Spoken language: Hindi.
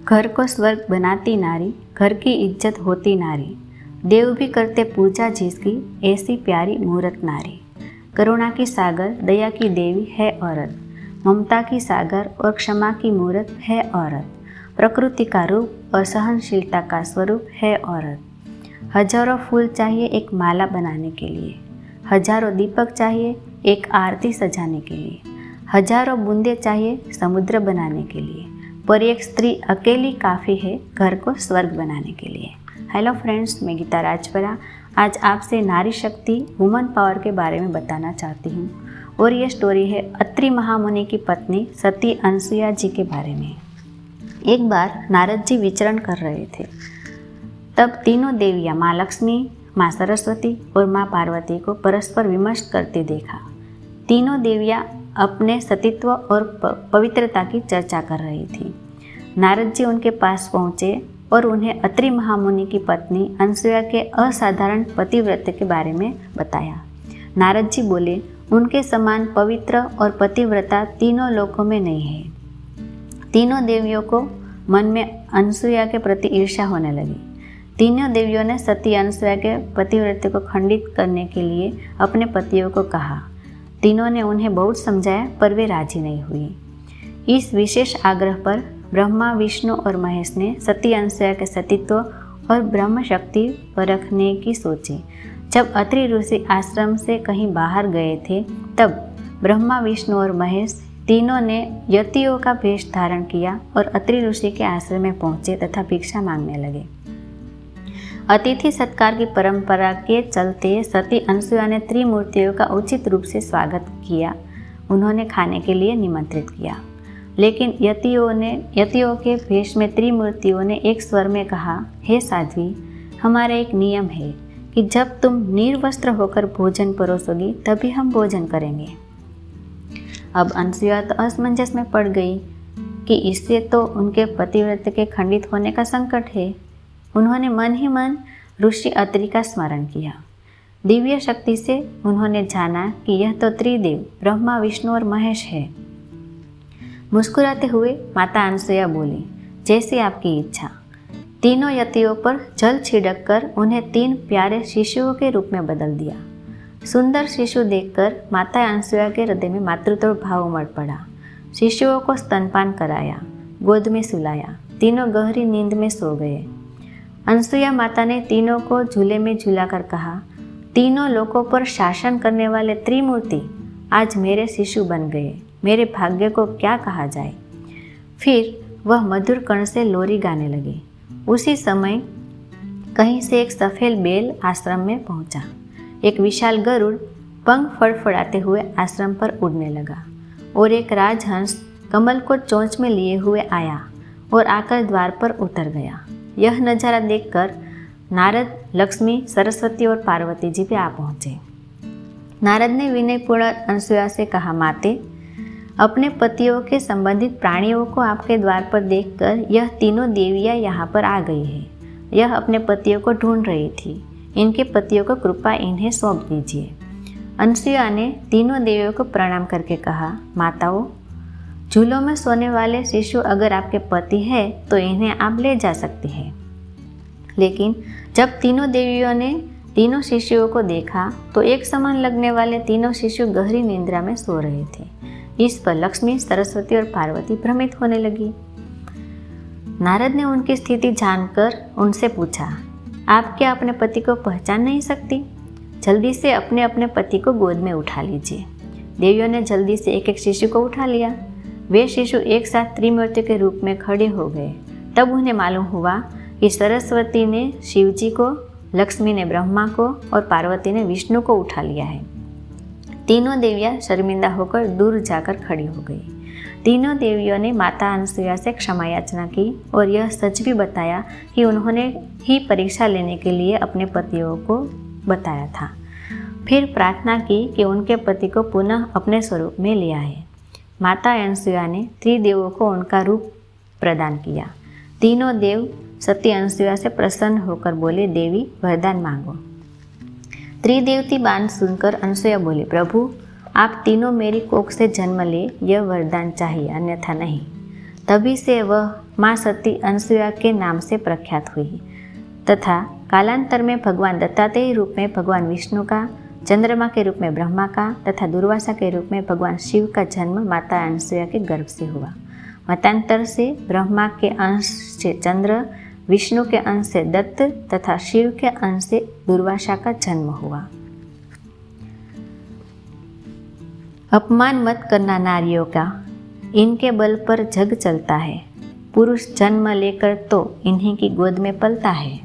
घर को स्वर्ग बनाती नारी, घर की इज्जत होती नारी। देव भी करते पूजा जिसकी, ऐसी प्यारी मूरत नारी। करुणा की सागर, दया की देवी है औरत। ममता की सागर और क्षमा की मूरत है औरत। प्रकृति का रूप और सहनशीलता का स्वरूप है औरत। हजारों फूल चाहिए एक माला बनाने के लिए, हजारों दीपक चाहिए एक आरती सजाने के लिए, हजारों बूंदे चाहिए समुद्र बनाने के लिए, पर एक स्त्री अकेली काफ़ी है घर को स्वर्ग बनाने के लिए। हेलो फ्रेंड्स, मैं गीता राजपरा आज आपसे नारी शक्ति वुमन पावर के बारे में बताना चाहती हूँ और ये स्टोरी है अत्रि महामुनि की पत्नी सती अनसुया जी के बारे में। एक बार नारद जी विचरण कर रहे थे, तब तीनों देवियाँ माँ लक्ष्मी, माँ सरस्वती और माँ पार्वती को परस्पर विमर्श करते देखा। तीनों देवियाँ अपने सतीत्व और पवित्रता की चर्चा कर रही थी। नारद जी उनके पास पहुँचे और उन्हें अत्रि महामुनि की पत्नी अनसुया के असाधारण पतिव्रत के बारे में बताया। नारद जी बोले, उनके समान पवित्र और पतिव्रता तीनों लोकों में नहीं है। तीनों देवियों को मन में अनसुया के प्रति ईर्ष्या होने लगी। तीनों देवियों ने सती अनसुया के पतिव्रत को खंडित करने के लिए अपने पतियों को कहा। तीनों ने उन्हें बहुत समझाया पर वे राजी नहीं हुई। इस विशेष आग्रह पर ब्रह्मा, विष्णु और महेश ने सती अनसुया के सतीत्व और ब्रह्म शक्ति परखने की सोची। जब अत्रि ऋषि आश्रम से कहीं बाहर गए थे, तब ब्रह्मा, विष्णु और महेश तीनों ने यतियों का वेश धारण किया और अत्रि ऋषि के आश्रम में पहुंचे तथा भिक्षा मांगने लगे। अतिथि सत्कार की परंपरा के चलते सती अनसुया ने त्रिमूर्तियों का उचित रूप से स्वागत किया। उन्होंने खाने के लिए निमंत्रित किया, लेकिन यतियों के भेष में त्रिमूर्तियों ने एक स्वर में कहा, हे साध्वी, हमारा एक नियम है कि जब तुम निर्वस्त्र होकर भोजन परोसोगी तभी हम भोजन करेंगे। अब अनसुया तो असमंजस में पड़ गई कि इससे तो उनके पतिव्रत के खंडित होने का संकट है। उन्होंने मन ही मन ऋषि अत्रि का स्मरण किया। दिव्य शक्ति से उन्होंने जाना कि यह तो त्रिदेव ब्रह्मा, विष्णु और महेश है। मुस्कुराते हुए माता अनसुया बोली, जैसी आपकी इच्छा। तीनों यतियों पर जल छिड़क कर उन्हें 3 प्यारे शिशुओं के रूप में बदल दिया। सुंदर शिशु देखकर माता अनसुया के हृदय में मातृत्व भाव उमड़ पड़ा। शिशुओं को स्तनपान कराया, गोद में सुलाया। तीनों गहरी नींद में सो गए। अनसुया माता ने तीनों को झूले में झूलाकर कहा, तीनों लोकों पर शासन करने वाले त्रिमूर्ति आज मेरे शिशु बन गए। मेरे भाग्य को क्या कहा जाए। फिर वह मधुर कर्ण से लोरी गाने लगी। उसी समय कहीं से एक सफेद बेल आश्रम में पहुंचा। एक विशाल गरुड़ पंख फड़फड़ाते हुए आश्रम पर उड़ने लगा और एक राजहंस कमल को चोंच में लिए हुए आया और आकर द्वार पर उतर गया। यह नज़ारा देखकर नारद, लक्ष्मी, सरस्वती और पार्वती जी भी आ पहुँचे। नारद ने विनयपूर्ण अनसुया से कहा, माते, अपने पतियों के संबंधित प्राणियों को आपके द्वार पर देखकर यह तीनों देवियाँ यहाँ पर आ गई है। यह अपने पतियों को ढूंढ रही थी। इनके पतियों को कृपा इन्हें सौंप दीजिए। अनसुया ने तीनों देवियों को प्रणाम करके कहा, माताओं, झूलों में सोने वाले शिशु अगर आपके पति है तो इन्हें आप ले जा सकते हैं। लेकिन जब तीनों देवियों ने तीनों शिशुओं को देखा तो एक समान लगने वाले तीनों शिशु गहरी निद्रा में सो रहे थे। इस पर लक्ष्मी, सरस्वती और पार्वती भ्रमित होने लगी। नारद ने उनकी स्थिति जानकर उनसे पूछा, आप क्या अपने पति को पहचान नहीं सकती? जल्दी से अपने अपने पति को गोद में उठा लीजिए। देवियों ने जल्दी से एक एक शिशु को उठा लिया। वे शिशु एक साथ त्रिमूर्ति के रूप में खड़े हो गए। तब उन्हें मालूम हुआ कि सरस्वती ने शिव जी को, लक्ष्मी ने ब्रह्मा को और पार्वती ने विष्णु को उठा लिया है। तीनों देवियाँ शर्मिंदा होकर दूर जाकर खड़ी हो गई। तीनों देवियों ने माता अनसुया से क्षमा याचना की और यह सच भी बताया कि उन्होंने ही परीक्षा लेने के लिए अपने पतियों को बताया था। फिर प्रार्थना की कि उनके पति को पुनः अपने स्वरूप में लिया है। माता अनसुया ने त्रिदेवों को उनका रूप प्रदान किया। तीनों देव सती अनसुया से प्रसन्न होकर बोले, देवी वरदान मांगो। त्रिदेवती बात सुनकर अनसुया बोली, प्रभु, आप तीनों मेरी कोख से जन्म ले, यह वरदान चाहिए, अन्यथा नहीं। तभी से वह माँ सती अनसुया के नाम से प्रख्यात हुई तथा कालांतर में भगवान दत्तात्रेय रूप में भगवान विष्णु का, चंद्रमा के रूप में ब्रह्मा का तथा दुर्वासा के रूप में भगवान शिव का जन्म माता अनसुया के गर्भ से हुआ। मतांतर से ब्रह्मा के अंश से चंद्र, विष्णु के अंश से दत्त तथा शिव के अंश से दुर्वासा का जन्म हुआ। अपमान मत करना नारियों का, इनके बल पर जग चलता है। पुरुष जन्म लेकर तो इन्हीं की गोद में पलता है।